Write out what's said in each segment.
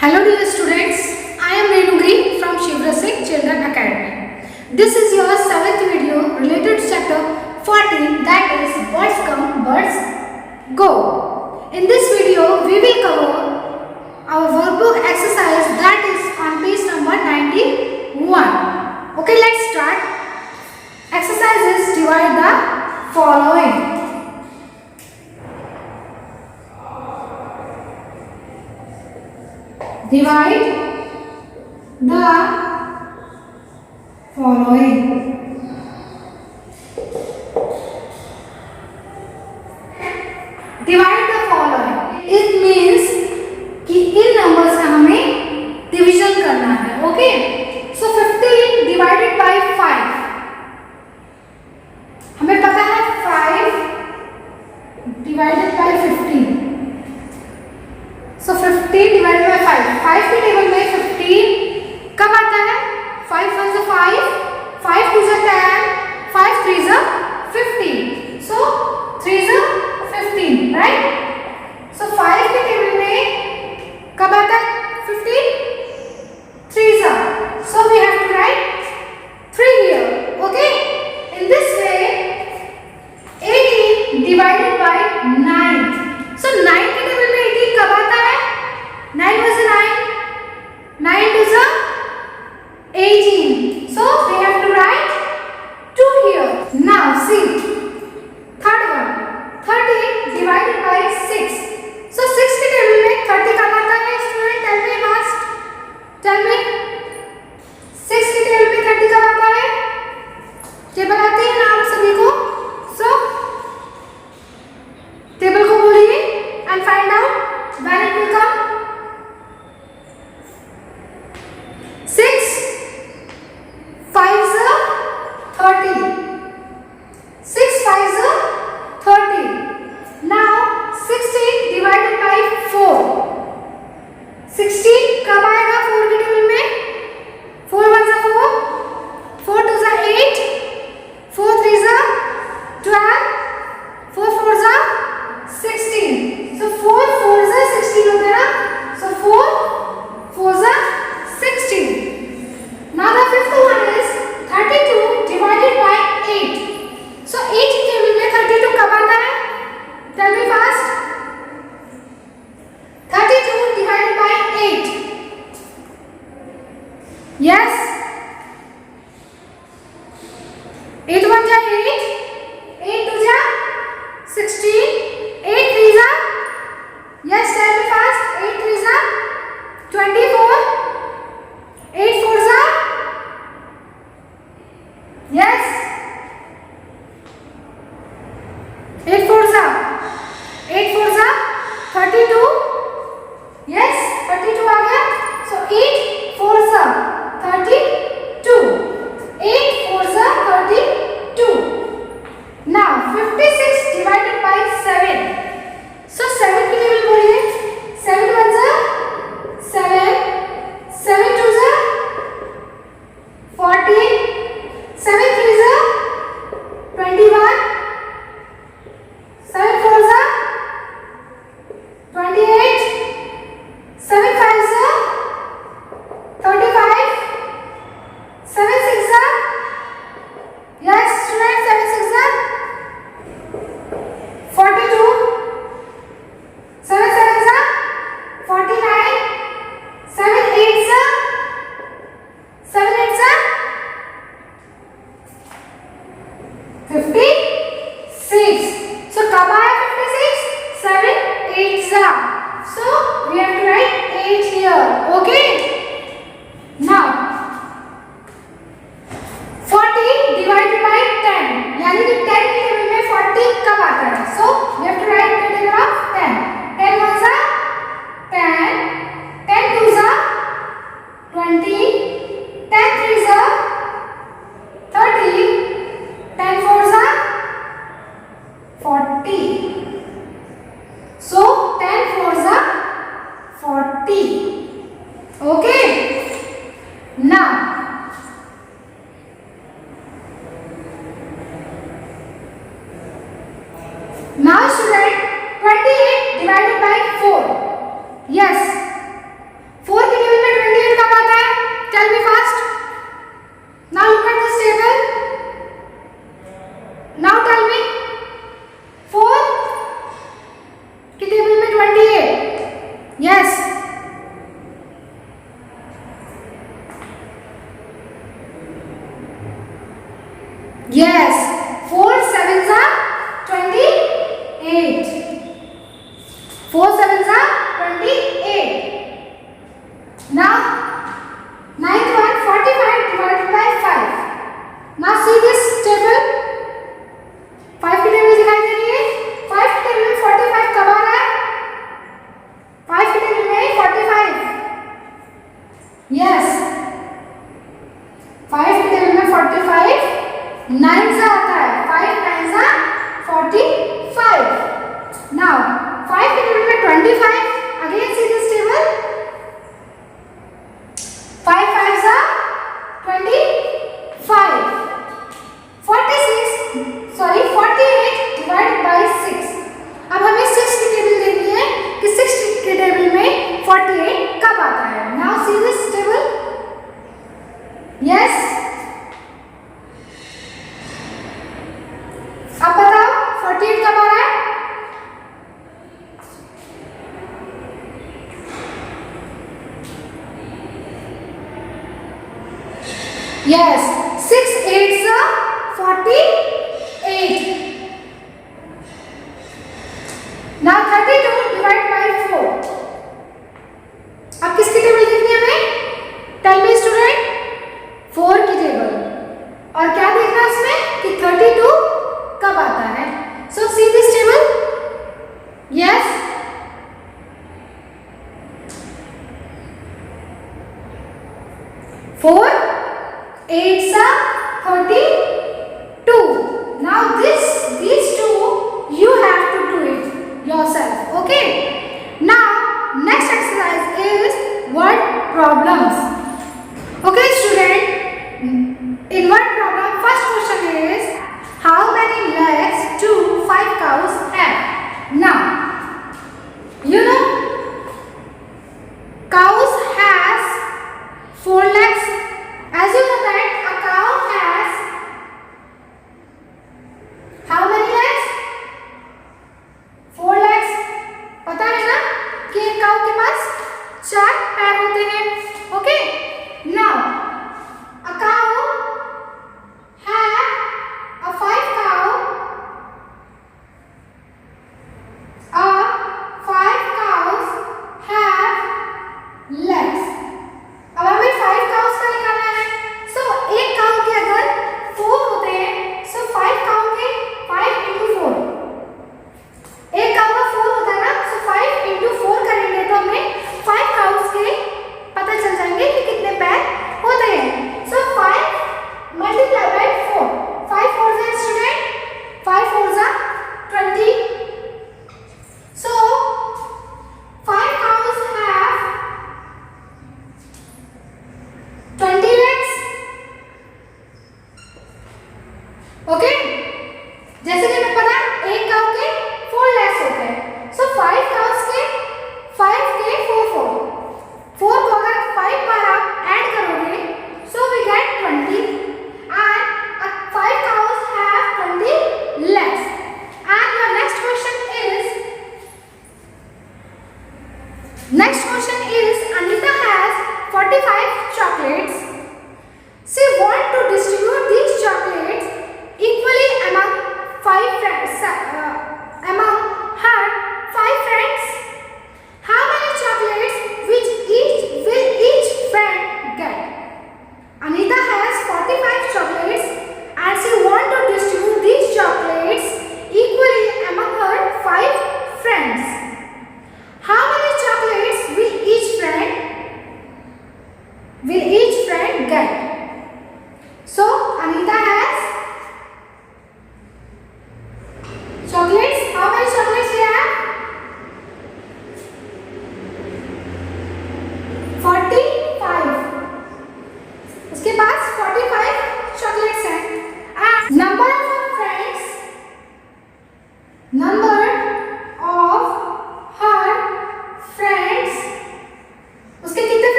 Hello dear students, I am Renugri from Shivrasik Children Academy. This is your 7th video related to chapter 14, that is Birds Come, Birds Go. In this video, we will cover our workbook exercise that is on page number 91. Okay, let's start. Exercises divide the following. Divide the following. Divide the following. It means कि इन numbers का हमें division करना है. Okay? So 15 divided by 5. हमें पता है 5 divided by 15. So 15 divided by 5. 5 के table में 15 कब आता है? 5 1 is 5, 5 2 is 10, 5 3 is 15. So 3 is 15, right? So 5 के टेबल में कब आता है? 15 3 is. So we have to write 3 here. Okay? In this way 18 divided by 9. So 9 के टेबल में 18 कब आता है? 9 was 9, 9 to the 18. So we have to write 2 here. Now see, third one, 30 divided by 6. So 6 के table में 30 कब आता है? Student tell me fast. Tell me. 6 के टेबल में 30 कब आता है? टेबल आते हैं ना आप सभी को? So टेबल को बोलिए and find out when it will come. 6 5 is 30. 6 5 is 30. Now 16 divided by 4. 16 कब आएगा 4 के टेबल में? 4 1 is 4, 4 2 is 8, 4 3 is 12, 4 4 is 16. So 4 4 is 16 होता है ना? So 4 4 is 16. Now the fifth one is 32 divided by 8. So 8 के टेबल में 32 कब आता है? Tell me fast. 32 divided by 8. Yes. 8 1 जा 8, 8 2 जा 16, 8 3 जा. Yes, tell me fast. 8 3 जा 24. 8 4 is yes. 8 4 is 8 4 is 32. Yes, 32 आ गया. So 8 4 is 32. 8 4 is 32. Now 56 divided by 7. So 7 की टेबल बोलिए. 7 1 is 7. 7 2 is 14, 7 3 is 21, 7 4 is 28, 7 5 is 35, 7 6 is yes students 7 6 is 42, 7 7 is 49, 7 8 is 7 8 is 56. So कब आया 56? 7 8 is. So we have to write 8 here. Okay? Now 40 divided by 10. यानी कि 10 के table में 40 कब आता है? So we have to write the table of 10. 10 1 is 10, 10 2 is 20, 10 3 is 30, 10 4 is 40. So 10 4 is 40. Okay? Now student 28 divided by 4. Yes. 4 Yes, 4 sevens are 28. 4 sevens are 28. Now, ninth one, 45 divided by 5. Now see this table. 5 की table दिखाई दे रही है. 5 की table में 45 कब आ रहा है? 5 की टेबल में 45. Yes. 5 की टेबल में 45 9 से आता है. 5 9 are 45. Now 5 की टेबल में 25. Again see this table. 5 5s are 25. 48 divided by 6. अब हमें 6 की टेबल देखनी है कि 6 की टेबल में 48 कब आता है. Now see this table. Yes. अब बताओ 48 कब आ रहा है? Yes, 6 8s are 48. Now 32 divided by 4. अब किसकी टेबल देखनी है हमें? Tell me student. 4 की टेबल. और क्या देखना है इसमें कि 32 कब आता है. So see this table. Yes. 4 8s are 32. Now these two you have to do it yourself. Okay. Now next exercise is word problems. Okay student. In word problem, first question is how many legs do 5 cows have? Now you know cows has 4 legs. As you know that a cow has how many legs? 4 legs. पता है ना कि एक काऊ के पास 4 पैर होते हैं. Okay. Now a cow have a 5 cow. A 5 cows have legs. अब हमें 5 cows का निकालना है. So एक काऊ के अगर 4 होते हैं, so 5 काऊ के 5 into 4. एक काऊ का 4 होता है ना, so 5 into 4 करेंगे तो हमें 5 cows के पता चल जाएंगे कि कितने पैर होते हैं. So 5 multiply by 4. 5 4s are student. 5 4s are 20. So 5 cows have 20 legs. Okay. जैसे कि हमें पता है एक काऊ के 4 legs होते हैं. So 5 cows के 5 के 4 4. 4 को अगर 5 बार आप ऐड करोगे, so we get 20. And 5 cows have 20 legs. And your next question is Anita has 45 chocolates. She wants to distribute these chocolates equally among 5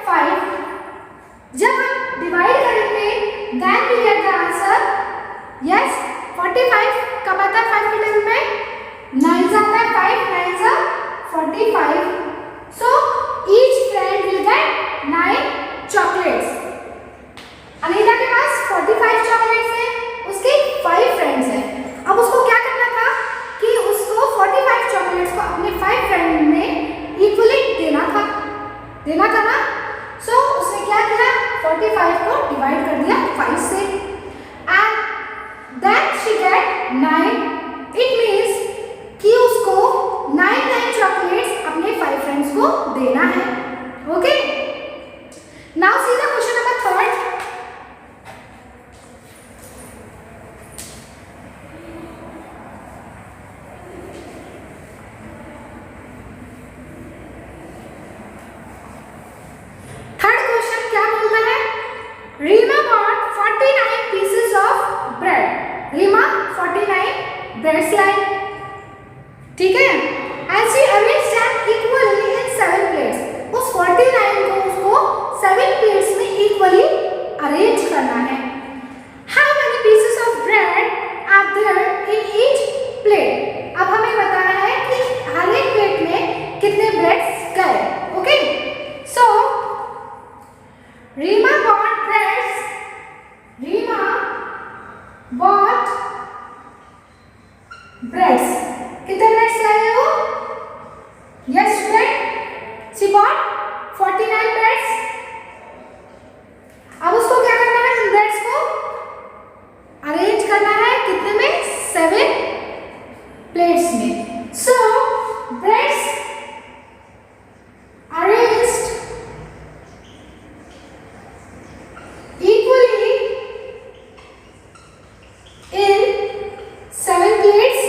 5. जब हम डिवाइड करेंगे then we get the answer. Yes, 45 कब आता है 5 के table में? 9 आता है. 5 9 are 45. So each friend will get 9 chocolates. Anita के पास 45 चॉकलेट्स हैं, उसके 5 फ्रेंड्स हैं. अब उसको क्या करना था कि उसको 45 चॉकलेट्स को अपने 5 फ्रेंड में इक्वली देना था ना. सो उसने क्या किया, 45 को डिवाइड कर दिया 5 से and then she get 9. It means कि उसको 9 चॉकलेट्स अपने 5 फ्रेंड्स को देना है. Okay, now see the question number 3. Reema bought 49 pieces of bread. Reema 49 breads लाई, ठीक है. And she arranged them equally in 7 plates. उस 49 को उसको 7 plates में equally arrange करना है. How many pieces of bread are there in each plate? अब हमें बताना है कि हर एक प्लेट में कितने ब्रेड्स गए. ओके, सो रीमा bought breads. कितने ब्रेड्स लाए हो? Yes student, she bought 49 breads. अब उसको क्या करना है, इन ब्रेड्स को अरेंज करना है कितने में? 7 प्लेट्स में. So breads arranged equally in 7 plates.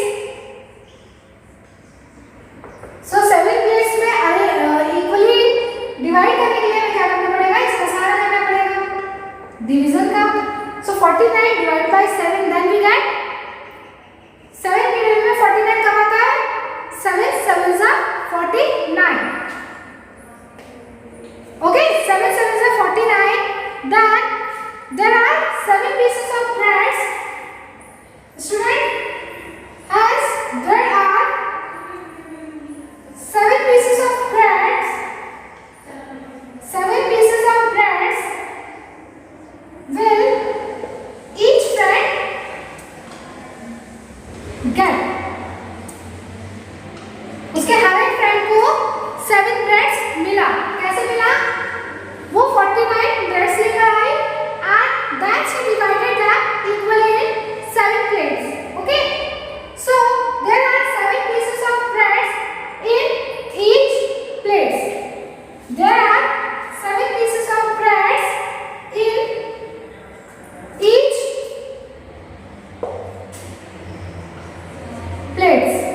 So 7 plates में इक्वली डिवाइड करने के लिए हमें क्या करना पड़ेगा, इसका सारा करना पड़ेगा डिवीजन का. So 49 divide by 7 then we get 7 के टेबल में 49 कब आता है? 7 7s are 49. Okay, 7 7s are 49. Then there are 7 pieces of breads. Student, as there are 7 pieces of breads, 7 pieces of breads will each friend get. उसके हर एक friend को 7 breads मिला. कैसे मिला? वो 49 ब्रेड्स लेकर आई and then she divided them equally in 7 plates. Okay, so there are 7 pieces of breads in each plate. There are 7 pieces of breads in each plates.